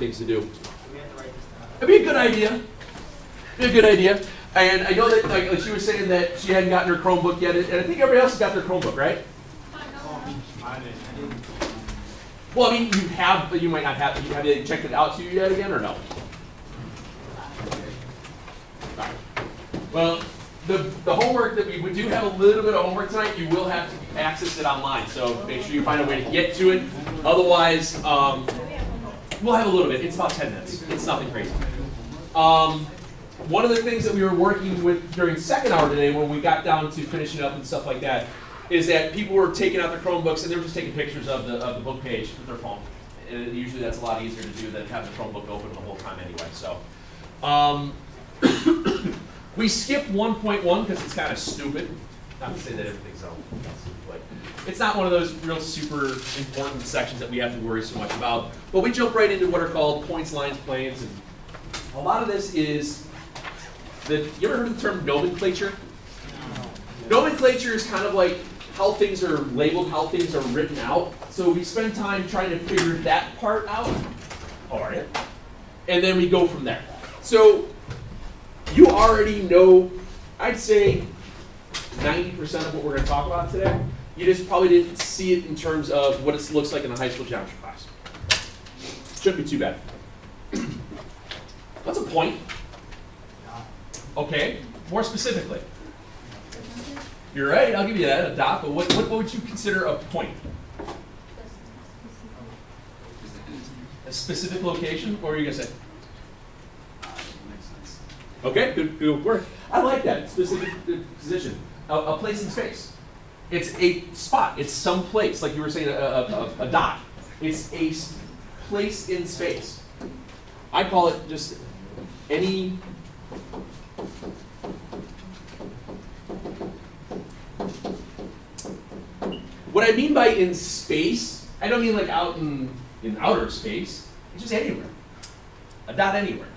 things to do. It'd be a good idea. Be a good idea. And I know that like she was saying that she hadn't gotten her Chromebook yet, and I think everybody else has got their Chromebook, right? Well, I mean, you have, but you might not have. Have they checked it out to you yet again, or no? Right. Well, the homework that we do have a little bit of homework tonight. You will have to access it online, so make sure you find a way to get to it. Otherwise, we'll have a little bit. It's about 10 minutes. It's nothing crazy. One of the things that we were working with during second hour today, when we got down to finishing up and stuff like that, is that people were taking out their Chromebooks and they were just taking pictures of the book page with their phone. And usually that's a lot easier to do than having the Chromebook open the whole time anyway. So we skipped 1.1 because it's kind of stupid. Not to say that everything's stupid, but it's not one of those real super important sections that we have to worry so much about. But we jump right into what are called points, lines, planes, and a lot of this is you ever heard of the term nomenclature? No. Nomenclature is kind of like how things are labeled, how things are written out. So we spend time trying to figure that part out. All right. And then we go from there. So you already know, I'd say 90% of what we're going to talk about today. You just probably didn't see it in terms of what it looks like in a high school geometry class. Shouldn't be too bad. What's a point? Okay, more specifically. You're right, I'll give you that, a dot, but what would you consider a point? A specific location? What were you going to say? Okay, good work. I like that, specific position. A place in space. It's a spot, it's some place, like you were saying, a dot. It's a place in space. I call it just any what I mean by in space, I don't mean like out in outer space. It's just anywhere. A dot anywhere.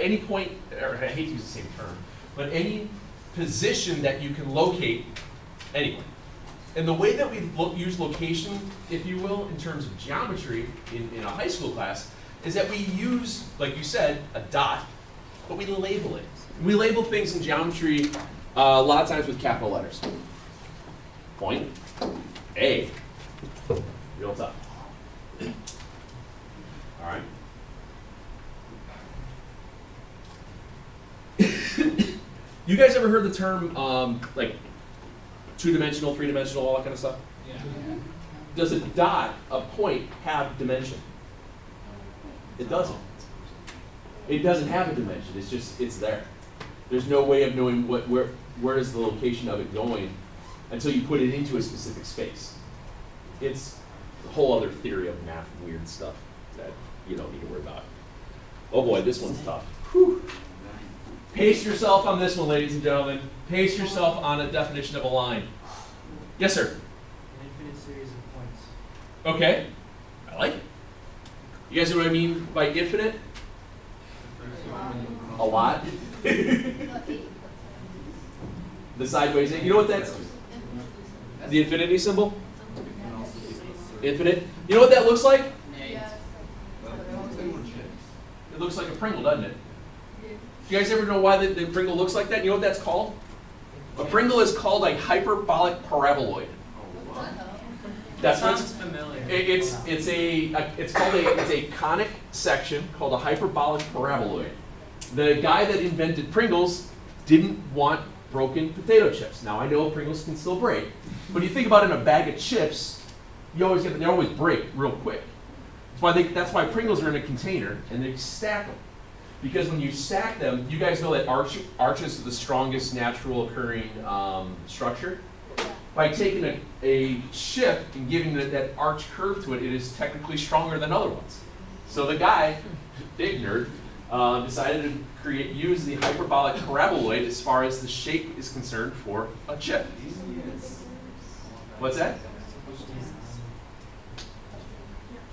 Any point, or I hate to use the same term, but any position that you can locate anywhere. And the way that we use location, if you will, in terms of geometry in a high school class, is that we use, like you said, a dot, but we label it. We label things in geometry a lot of times with capital letters. Point, A, real tough. All right. You guys ever heard the term like two-dimensional, three-dimensional, all that kind of stuff? Yeah. Does a dot, a point, have dimension? It doesn't. It doesn't have a dimension. It's there. There's no way of knowing where is the location of it going until you put it into a specific space. It's a whole other theory of math and weird stuff that you don't need to worry about. Oh boy, this one's tough. Whew. Pace yourself on this one, ladies and gentlemen. Pace yourself on a definition of a line. Yes, sir? An infinite series of points. Okay. I like it. You guys know what I mean by infinite? A lot. The sideways. You know what that's? The infinity symbol? Infinite. You know what that looks like? It looks like a Pringle, doesn't it? You guys ever know why the Pringle looks like that? You know what that's called? A Pringle is called a hyperbolic paraboloid. That's what it's familiar. It's a conic section called a hyperbolic paraboloid. The guy that invented Pringles didn't want broken potato chips. Now I know Pringles can still break, but you think about it in a bag of chips, they always break real quick. That's why Pringles are in a container and they stack them. Because when you stack them, you guys know that arches are the strongest natural occurring structure. By taking a chip and giving that arch curve to it, it is technically stronger than other ones. So the guy, big nerd, decided to use the hyperbolic paraboloid as far as the shape is concerned for a chip. What's that?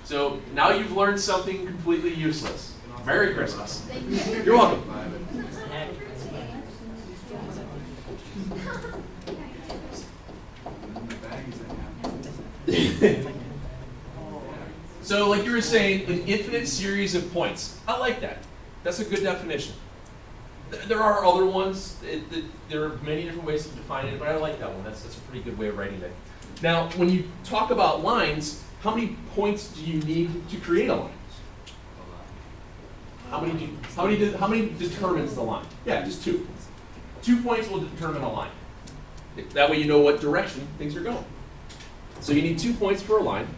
So now you've learned something completely useless. Merry Christmas. You're welcome. So like you were saying, an infinite series of points. I like that. That's a good definition. There are other ones. There are many different ways to define it, but I like that one. That's a pretty good way of writing it. Now, when you talk about lines, how many points do you need to create a line? How many determines the line? Yeah, just 2. 2 points will determine a line. That way you know what direction things are going. So you need 2 points for a line.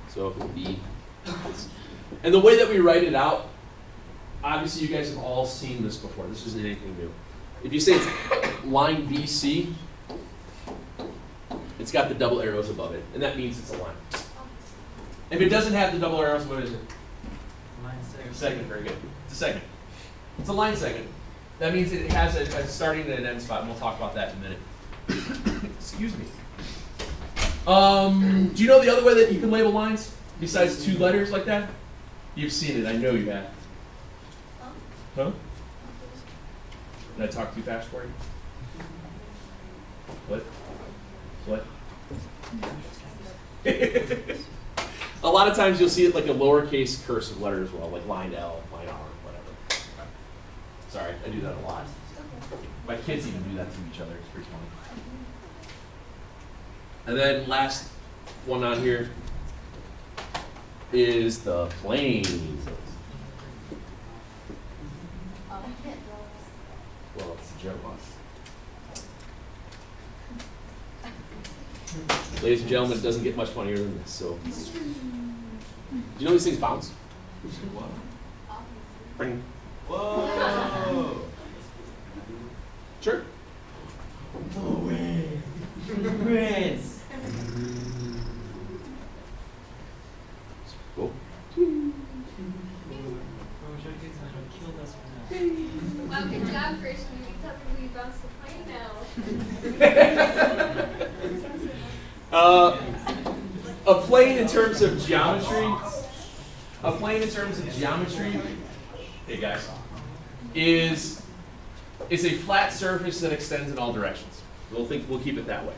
So it would be, and the way that we write it out, obviously you guys have all seen this before. This isn't anything new. If you say it's line BC, it's got the double arrows above it, and that means it's a line. If it doesn't have the double arrows, what is it? Line segment. Segment, very good. It's a segment. It's a line segment. That means it has a starting and an end spot, and we'll talk about that in a minute. Excuse me. Do you know the other way that you can label lines besides 2 letters like that? You've seen it. I know you have. Huh? Did I talk too fast for you? What? What? A lot of times you'll see it like a lowercase cursive letter as well, like line L, line R, whatever. Sorry, I do that a lot. My kids even do that to each other. It's pretty funny. And then last one on here is the plane. Well, it's a joke. Ladies and gentlemen, it doesn't get much funnier than this. So, do you know these things bounce? Bring. Whoa! Sure. No way! Chris! Cool. Wow, good job, Christian. You tell me we bounced the plane now. A plane in terms of geometry. Hey guys, is a flat surface that extends in all directions. We'll keep it that way.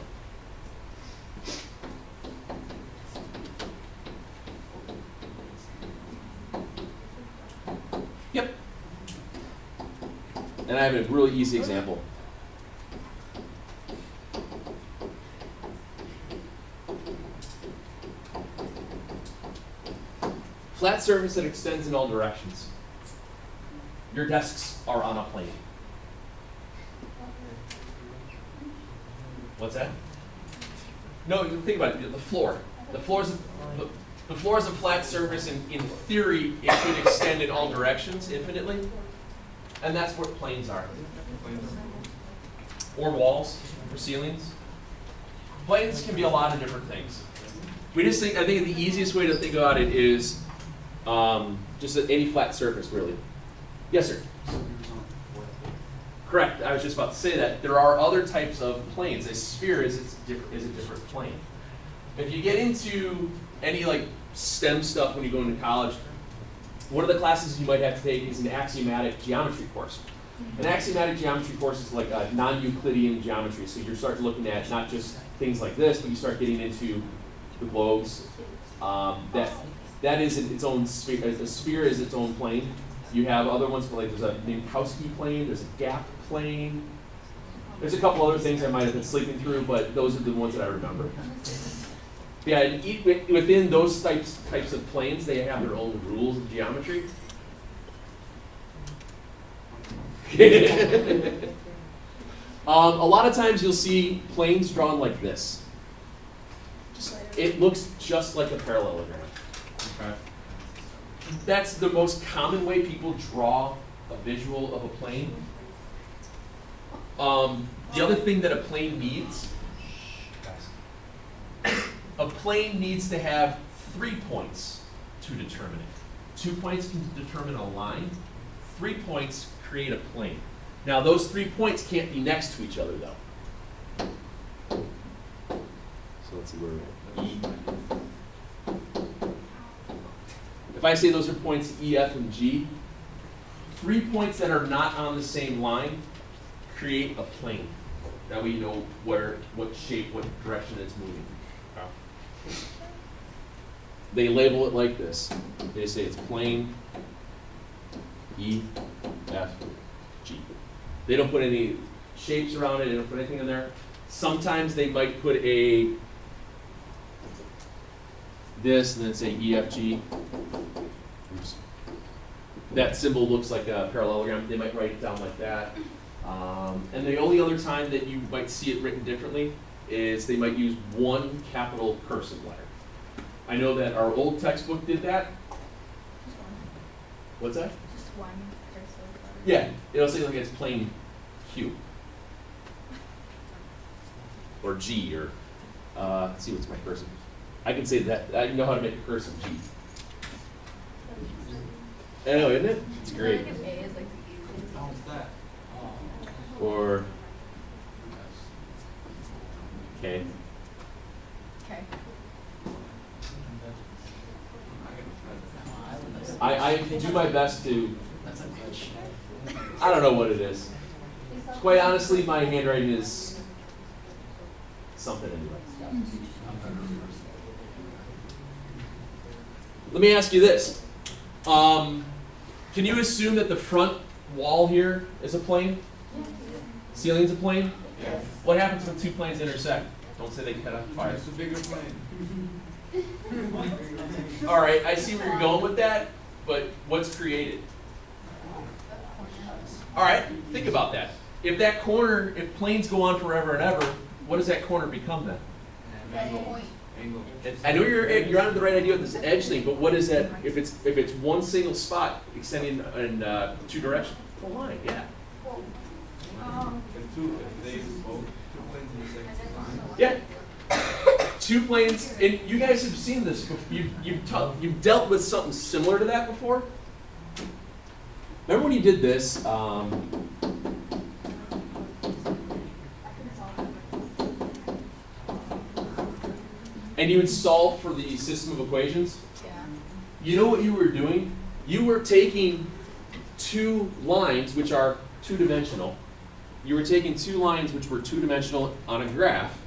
Yep. And I have a really easy example. Flat surface that extends in all directions. Your desks are on a plane. What's that? No, think about it. The floor. The floor is a flat surface, and in theory, it could extend in all directions infinitely. And that's what planes are. Or walls, or ceilings. Planes can be a lot of different things. I think the easiest way to think about it is just any flat surface, really. Yes, sir? Correct. I was just about to say that. There are other types of planes. A sphere is a different plane. If you get into any like STEM stuff when you go into college, one of the classes you might have to take is an axiomatic geometry course. An axiomatic geometry course is like a non-Euclidean geometry. So you start looking at not just things like this, but you start getting into the globes. That is its own sphere. A sphere is its own plane. You have other ones, like there's a Minkowski plane, there's a gap plane. There's a couple other things I might have been sleeping through, but those are the ones that I remember. Yeah, within those types of planes, they have their own rules of geometry. A lot of times you'll see planes drawn like this. It looks just like a parallelogram. Okay. That's the most common way people draw a visual of a plane. The other thing that a plane needs, a plane needs to have 3 points to determine it. 2 points can determine a line. 3 points create a plane. Now those 3 points can't be next to each other though. So let's see where we're at. E. If I say those are points E, F, and G, 3 points that are not on the same line create a plane. That way you know where, what shape, what direction it's moving. They label it like this. They say it's plane E, F, G. They don't put any shapes around it, they don't put anything in there. Sometimes they might put this and then say E, F, G. Oops. That symbol looks like a parallelogram. They might write it down like that. And the only other time that you might see it written differently is they might use one capital cursive letter. I know that our old textbook did that. Just one. What's that? Just one cursive letter. Yeah, it'll say like it's plain Q. Or G, or, let's see what's my cursive. I can say that, I know how to make a cursive G. I know, isn't it? It's great. I think an A is like the easiest. How's that? Or, okay. Okay. I do my best to, I don't know what it is. Quite honestly, my handwriting is something anyway. Let me ask you this. Can you assume that the front wall here is a plane? Ceiling's a plane? Yes. What happens when two planes intersect? Don't say they cut on fire. It's a bigger plane. All right, I see where you're going with that, but what's created? All right, think about that. If that corner, if planes go on forever and ever, what does that corner become then? Angle. I know you're on the right idea with this edge thing, but what is that? If it's one single spot extending in two directions, a line, yeah. If they both two planes intersect. Yeah. Two planes, and you guys have seen this before. You've dealt with something similar to that before. Remember when you did this? And you would solve for the system of equations? Yeah. You know what you were doing? You were taking two lines which are two-dimensional. You were taking two lines which were two-dimensional on a graph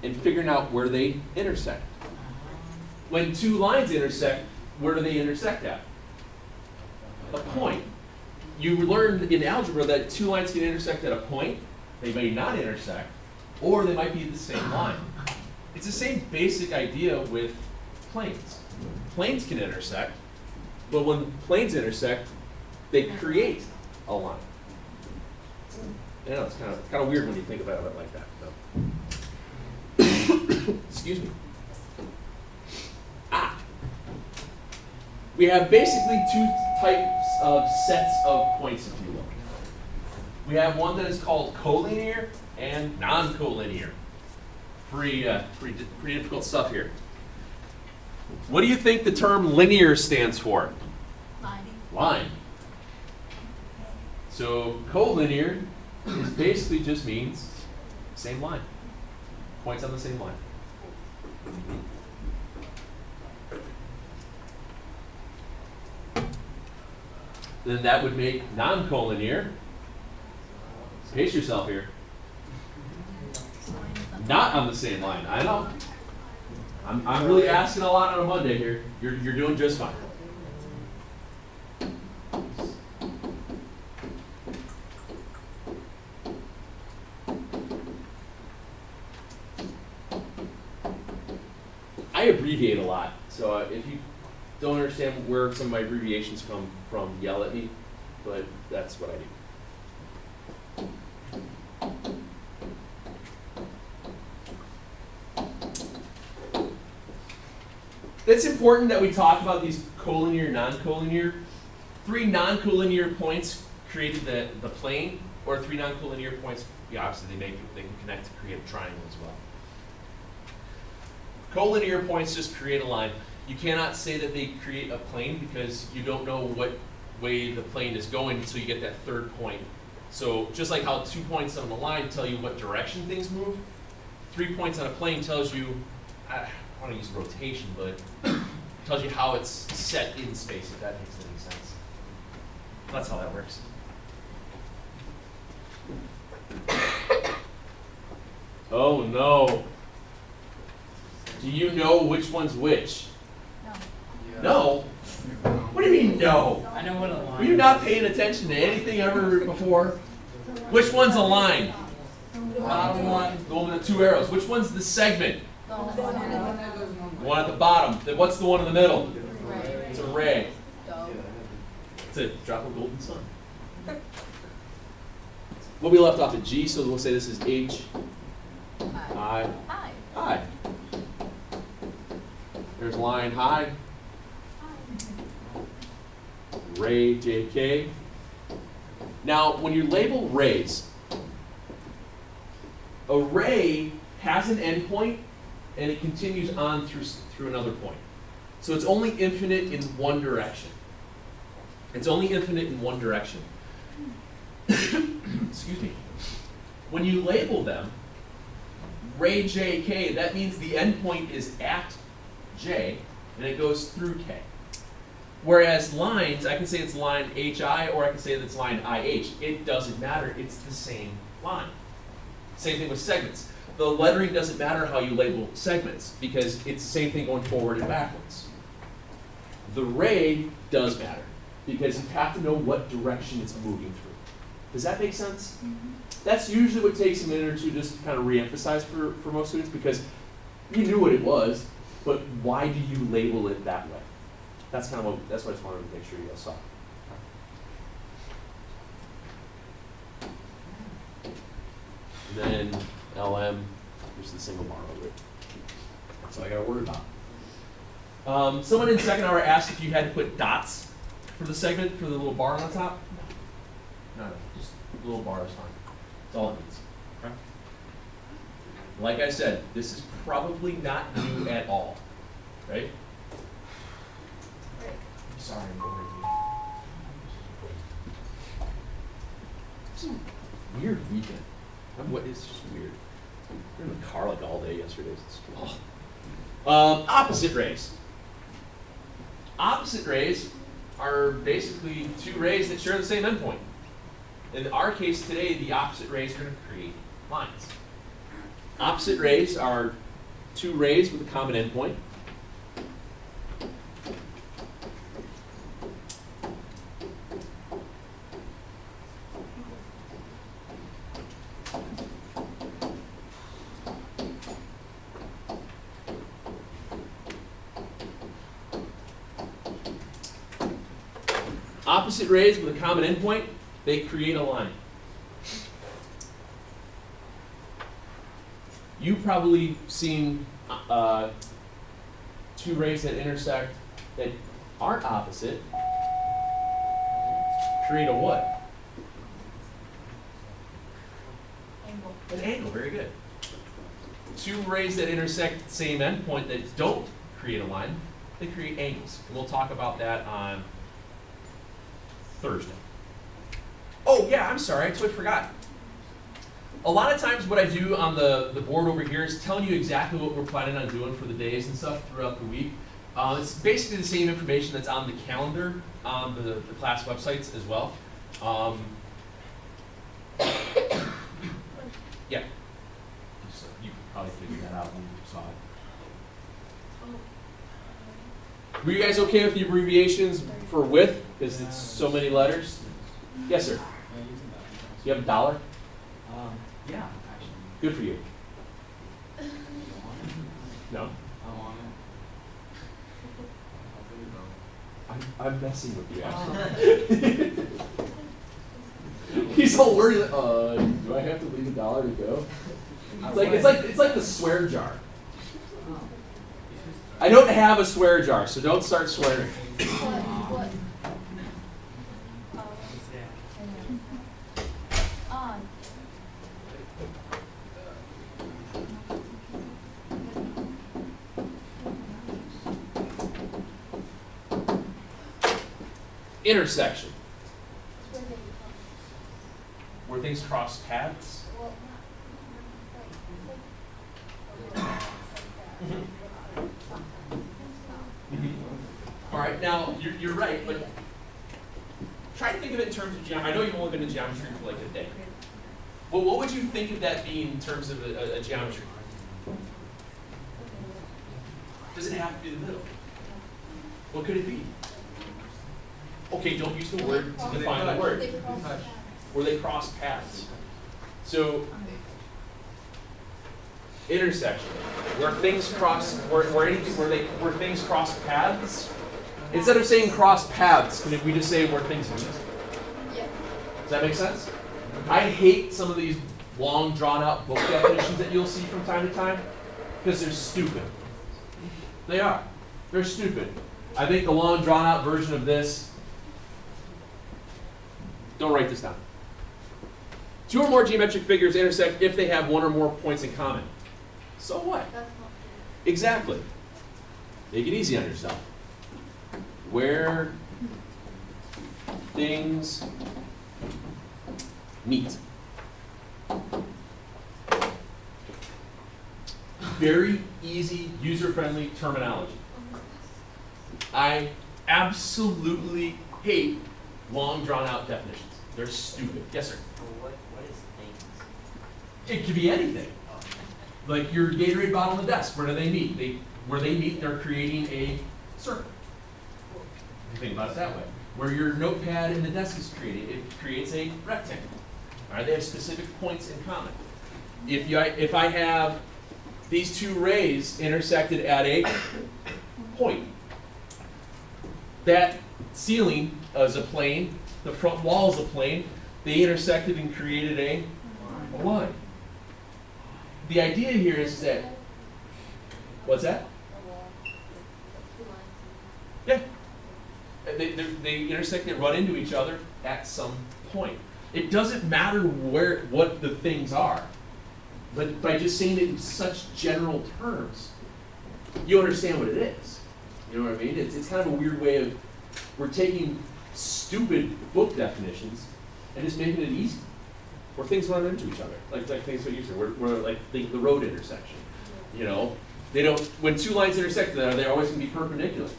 and figuring out where they intersect. When two lines intersect, where do they intersect at? A point. You learned in algebra that two lines can intersect at a point. They may not intersect, or they might be the same line. It's the same basic idea with planes. Planes can intersect, but when planes intersect, they create a line. I know it's kind of weird when you think about it like that. So. Excuse me. We have basically two types of sets of points, if you will. We have one that is called collinear and non-collinear. Pretty difficult stuff here. What do you think the term linear stands for? Line. Line. So collinear is basically just means same line. Points on the same line. Then that would make non-collinear. Pace yourself here. Not on the same line. I know. I'm really asking a lot on a Monday here. You're doing just fine. I abbreviate a lot, so if you don't understand where some of my abbreviations come from, yell at me, but that's what I do. It's important that we talk about these collinear, non-collinear. Three non-collinear points created the plane, or three non-collinear points, obviously they can connect to create a triangle as well. Collinear points just create a line. You cannot say that they create a plane because you don't know what way the plane is going until you get that third point. So just like how 2 points on the line tell you what direction things move, 3 points on a plane tells you, I want to use rotation, but tells you how it's set in space, if that makes any sense. That's how that works. Oh no. Do you know which one's which? No? What do you mean no? I know what a line Were you not paying attention to anything ever before? Which one's a line? bottom one. The one with the two arrows. Which one's the segment? The one at the bottom. Then what's the one in the middle? It's a ray. It's a drop of golden sun. What we left off at G, so we'll say this is H, I, I. There's line high. Ray, JK. Now, when you label rays, a ray has an endpoint and it continues on through another point. So it's only infinite in one direction. It's only infinite in one direction. Excuse me. When you label them, ray JK, that means the endpoint is at J and it goes through K. Whereas lines, I can say it's line HI or I can say that it's line IH. It doesn't matter, it's the same line. Same thing with segments. The lettering doesn't matter how you label segments because it's the same thing going forward and backwards. The ray does matter because you have to know what direction it's moving through. Does that make sense? That's usually what takes a minute or two just to kind of re-emphasize for most students because you knew what it was, but why do you label it that way? That's kind of what, that's what I just wanted to make sure you all saw. And then LM, here's the single bar over it. That's all I got to worry about. Someone in second hour asked if you had to put dots for the segment, for the little bar on the top. No, just a little bar is fine. That's all it needs. Okay? Like I said, this is probably not new at all, right? I'm sorry, I'm boring you. It's a weird weekend. It's just weird. We were in the car like all day yesterday. Opposite rays. Opposite rays are basically two rays that share the same endpoint. In our case today, the opposite rays are going to create lines. Opposite rays are two rays with a common endpoint. Opposite rays with a common endpoint, they create a line. You've probably seen two rays that intersect that aren't opposite create a what? Angle. An angle, very good. Two rays that intersect the same endpoint that don't create a line, they create angles. And we'll talk about that on Thursday. Oh yeah, I'm sorry, I totally forgot. A lot of times what I do on the board over here is telling you exactly what we're planning on doing for the days and stuff throughout the week. It's basically the same information that's on the calendar on the class websites as well. Yeah. So you could probably figure that out when you saw it. Were you guys okay with the abbreviations for width? Because it's so many letters? Yes, sir. You have $1? Yeah, actually. Good for you. No? I want it. I'm messing with you, actually. He's all worried. Do I have to leave $1 to go? It's like the swear jar. I don't have a swear jar, so don't start swearing. What? Intersection. Where things cross paths. All right, now you're right, but try to think of it in terms of geometry. I know you've only been in geometry for like a day. Well, what would you think of that being in terms of a geometry? Does it have to be the middle? What could it be? Okay, don't use the word to define the word. Where they cross paths. So, intersection, where things cross, where things cross paths. Instead of saying cross paths, can we just say where things meet? Yeah. Does that make sense? I hate some of these long, drawn-out book definitions that you'll see from time to time because they're stupid. They are. They're stupid. I think the long, drawn-out version of this. Don't write this down. Two or more geometric figures intersect if they have one or more points in common. So what? That's not Exactly. Make it easy on yourself. Where things meet. Very easy, user-friendly terminology. I absolutely hate long, drawn-out definitions. They're stupid. Yes, sir? What is things? It could be anything. Like your Gatorade bottle on the desk. Where do they meet? Where they meet, they're creating a circle. If you think about it that way. Where your notepad in the desk is created, it creates a rectangle. All right, they have specific points in common. If I have these two rays intersected at a point, that ceiling is a plane, the front wall is a plane, they intersected and created a line. The idea here is that, what's that? Yeah. They intersect, they run into each other at some point. It doesn't matter what the things are, but by just saying it in such general terms, you understand what it is. You know what I mean? It's kind of a weird way of, we're taking stupid book definitions and just making it easy. Where things run into each other, like things what you said, where like the road intersection. You know, they don't. When two lines intersect, they're always going to be perpendicular.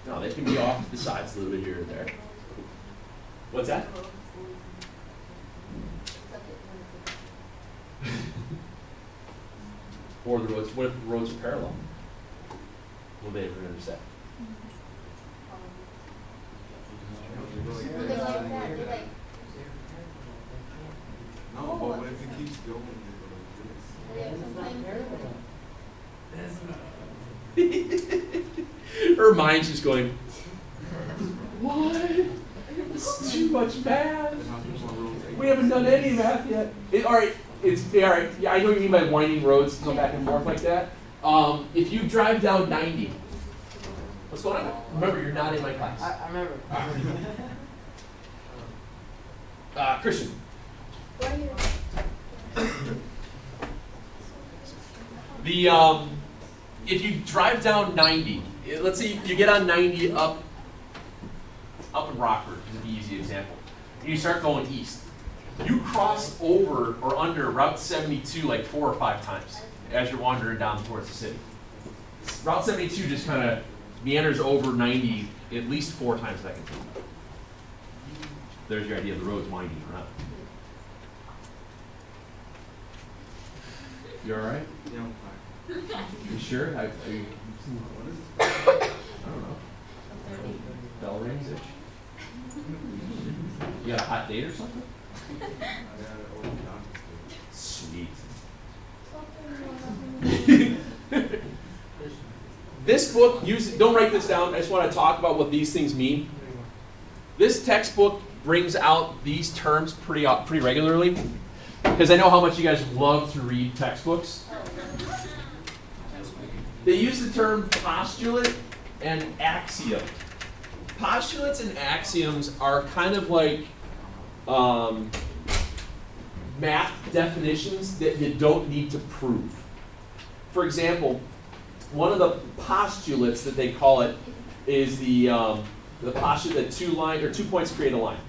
No, they can be off to the sides a little bit here and there. What's that? Or the roads. What if the roads are parallel? Will they ever intersect? They like that. They like. No, but what if it keeps going? Her mind's just going, what? This is too much math. We haven't done any math yet. All right, all right. Yeah, I know what you mean by winding roads go back and forth like that. If you drive down 90, what's going on? Remember, you're not in my class. I remember. Christian. If you drive down 90, let's say you get on 90 up in Rockford, is an easy example, and you start going east. You cross over or under Route 72 like 4 or 5 times as you're wandering down towards the city. Route 72 just kind of meanders over 90 at least 4 times a second. There's your idea of the road's winding around. You all right? Yeah, I'm fine. You sure? What is this? I don't know. Bell rings itch. You got a hot date or something? I got an old doctor's Sweet. This book, don't write this down. I just want to talk about what these things mean. This textbook brings out these terms pretty regularly because I know how much you guys love to read textbooks. They use the term postulate and axiom. Postulates and axioms are kind of like math definitions that you don't need to prove. For example, one of the postulates that they call it is the postulate that 2 points create a line.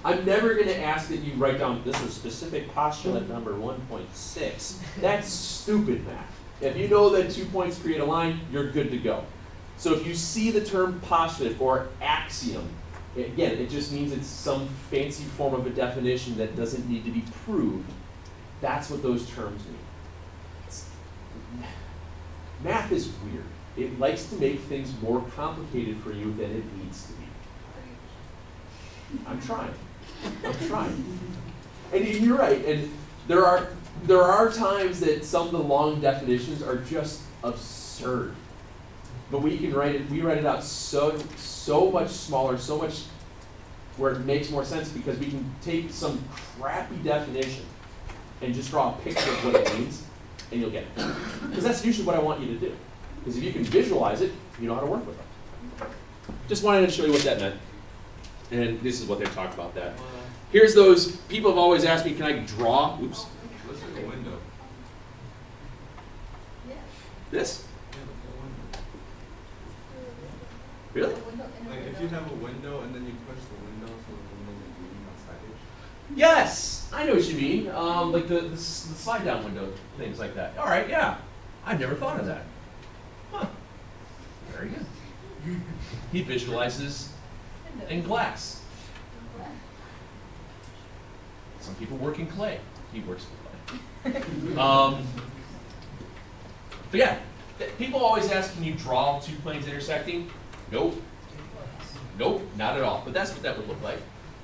I'm never going to ask that you write down, this is specific postulate number 1.6. That's stupid math. If you know that 2 points create a line, you're good to go. So if you see the term postulate or axiom, again, it just means it's some fancy form of a definition that doesn't need to be proved That's what those terms mean. Math is weird. It likes to make things more complicated for you than it needs to be. I'm trying. And you're right. And there are times that some of the long definitions are just absurd. But we write it out so much smaller, so much where it makes more sense, because we can take some crappy definition and just draw a picture of what it means, and you'll get it. Because that's usually what I want you to do. Because if you can visualize it, you know how to work with it. Just wanted to show you what that meant. And this is what they talk about that. Here's those, people have always asked me, can I draw? Oops. Looks like a window. This? Yeah, like Really? a window. Like if you have a window and then you push the window so the window is leaning outside it. Yes! I know what you mean. Like the slide down window, things like that. All right, yeah. I've never thought of that. Huh. Very good. He visualizes in glass. Some people work in clay. He works with clay. But yeah, people always ask, can you draw two planes intersecting? Nope. Nope, not at all. But that's what that would look like.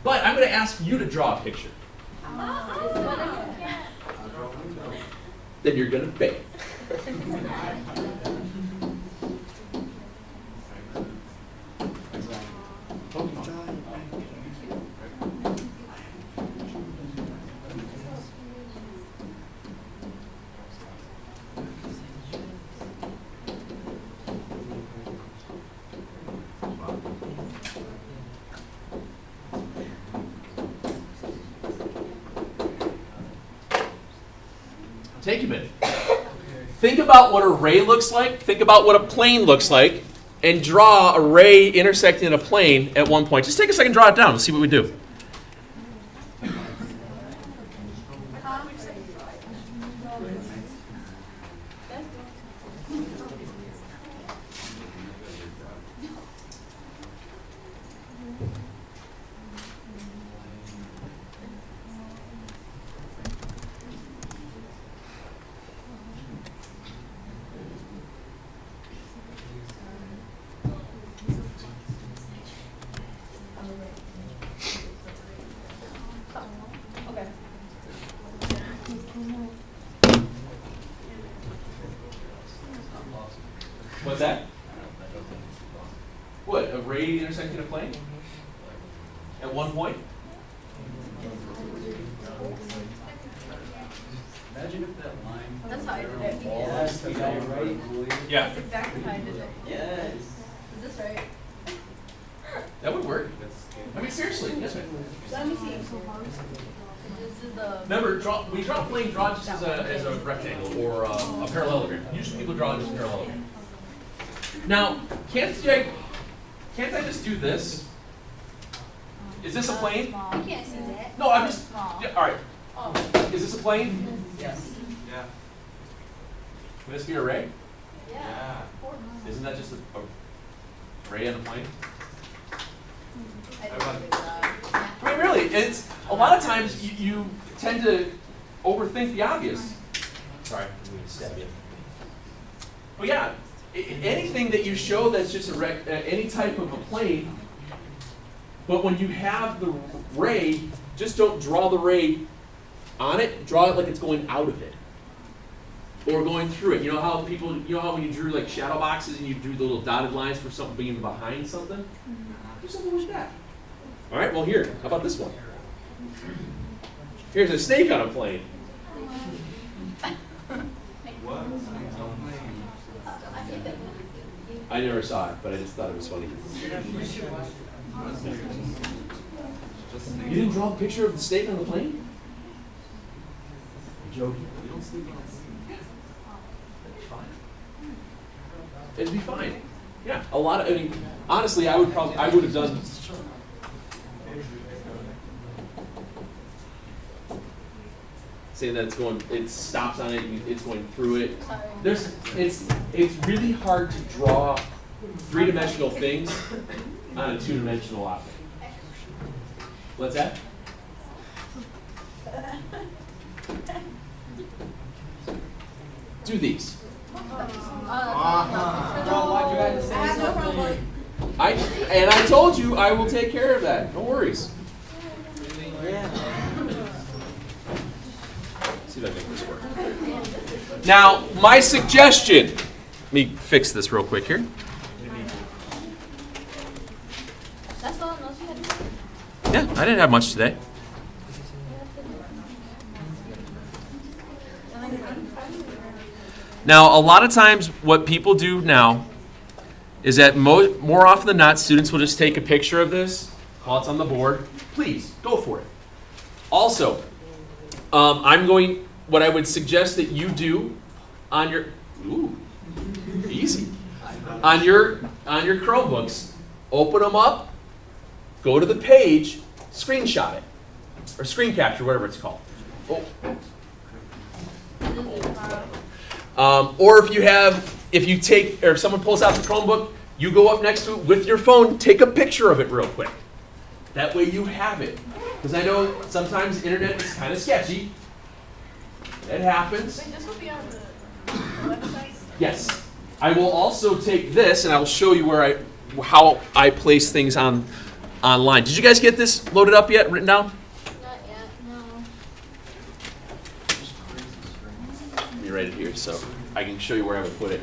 But I'm going to ask you to draw a picture. Then you're going to fail. Take a minute. Think about what a ray looks like. Think about what a plane looks like. And draw a ray intersecting a plane at one point. Just take a second, draw it down. Let's see what we do. What's that? What, a ray intersecting a plane? At one point? Imagine if that line. That's how I did it. Yes, you got it right. Yeah. That's exactly how I did it. Yes. Is this right? That would work. I mean, seriously, yes, ma'am. Let me see. This is the. Remember, we draw a plane, draw it just as a rectangle or a parallelogram. Usually people draw it as a parallelogram. Now, can't I just do this? Is this a plane? I can't see that. No, I'm just, Small. yeah, all right. Oh. Is this a plane? Yes. Yeah. Can this be a ray? Yeah. Isn't that just a ray on a plane? I did a good job. I mean, really, it's a lot of times you tend to overthink the obvious. Sorry, I'm going to stab you. But yeah, anything that you show that's just any type of a plane, but when you have the ray, just don't draw the ray on it. Draw it like it's going out of it, or going through it. You know how when you drew like shadow boxes and you drew the little dotted lines for something being behind something? Do something like that. All right, well here, how about this one? Here's a snake on a plane. What? I never saw it, but I just thought it was funny. You didn't draw a picture of the snake on the plane? You're joking. You don't sleep on It'd be fine. Yeah, a lot of, I mean, honestly, I would have done. Saying that it stops on it, it's going through it. It's really hard to draw three-dimensional things on a two-dimensional object. What's that? do these. Bro, why'd you guys say something? And I told you I will take care of that. No worries. See if I make this work. Now, my suggestion. Let me fix this real quick here. That's all else you had to say. Yeah, I didn't have much today. Now, a lot of times what people do now is that more often than not, students will just take a picture of this while it's on the board. Please, go for it. Also, what I would suggest that you do on your, easy, on your Chromebooks, open them up, go to the page, screenshot it, or screen capture, whatever it's called. Or if someone pulls out the Chromebook, you go up next to it with your phone, take a picture of it real quick. That way you have it. Because I know sometimes the internet is kind of sketchy. It happens. Wait, this will be on the website? Yes. I will also take this and I will show you how I place things online. Did you guys get this loaded up yet, written down? Not yet, no. Let me write it here so I can show you where I would put it.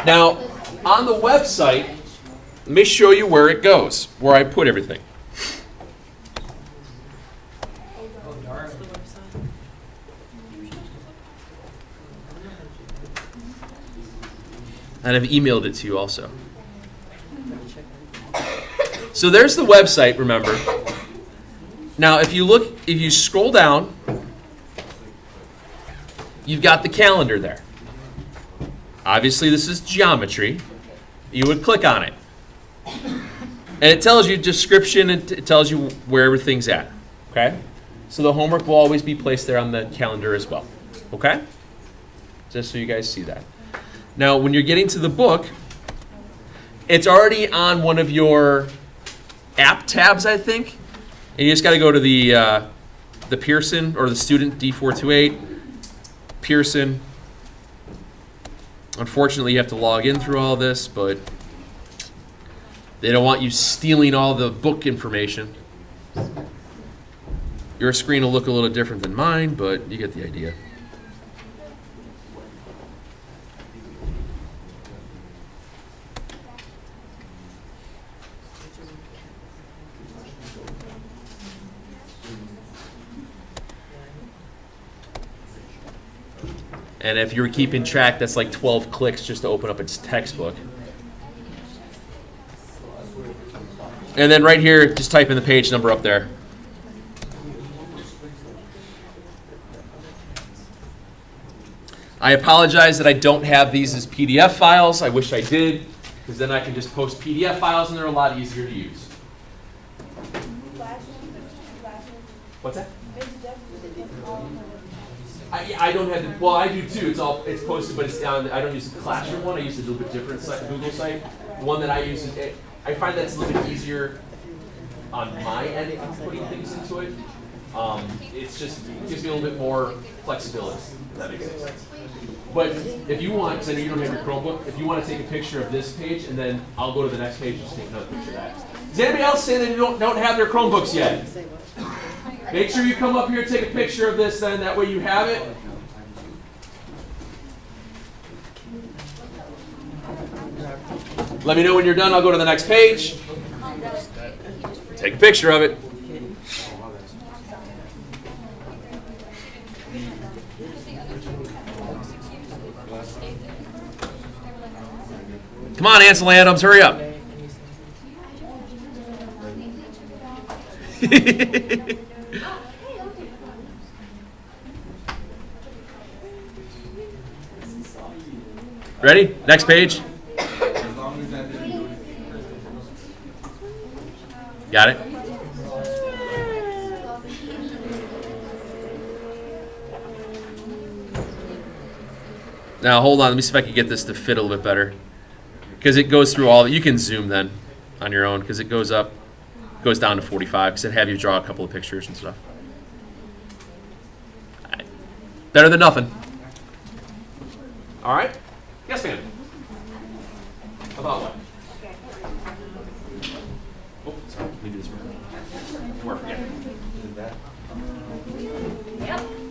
Now, on the website, let me show you where it goes, where I put everything. And I've emailed it to you also. So there's the website, remember. Now, if you scroll down, you've got the calendar there. Obviously, this is geometry. You would click on it. And it tells you description, and it tells you where everything's at. Okay? So the homework will always be placed there on the calendar as well. Okay? Just so you guys see that. Now, when you're getting to the book, it's already on one of your app tabs, I think. And you just got to go to the Pearson or the student D428, Pearson. Unfortunately, you have to log in through all this, but they don't want you stealing all the book information. Your screen will look a little different than mine, but you get the idea. And if you're keeping track, that's like 12 clicks just to open up its textbook. And then right here, just type in the page number up there. I apologize that I don't have these as PDF files. I wish I did, because then I can just post PDF files and they're a lot easier to use. What's that? I don't have the, well, I do too. It's posted, but it's down. I don't use the Classroom one. I use a little bit different Google site. The one that I use is, I find that's a little bit easier on my end of putting things into it. It's just, it gives me a little bit more flexibility, if that makes sense. But if you want, because I know you don't have your Chromebook, if you want to take a picture of this page, and then I'll go to the next page and just take another picture of that. Does anybody else say that you don't have their Chromebooks yet? Make sure you come up here and take a picture of this then, that way you have it. Let me know when you're done, I'll go to the next page. Take a picture of it. Come on, Ansel Adams, hurry up. Ready? Next page. Got it? Now hold on, let me see if I can get this to fit a little bit better. Because it goes through all, you can zoom then on your own because it goes up, goes down to 45 because it have you draw a couple of pictures and stuff. Alright. Better than nothing. All right? Yes, ma'am. About what? Oh, sorry. Let me do this real quick. Before I forget. Is that? Yep.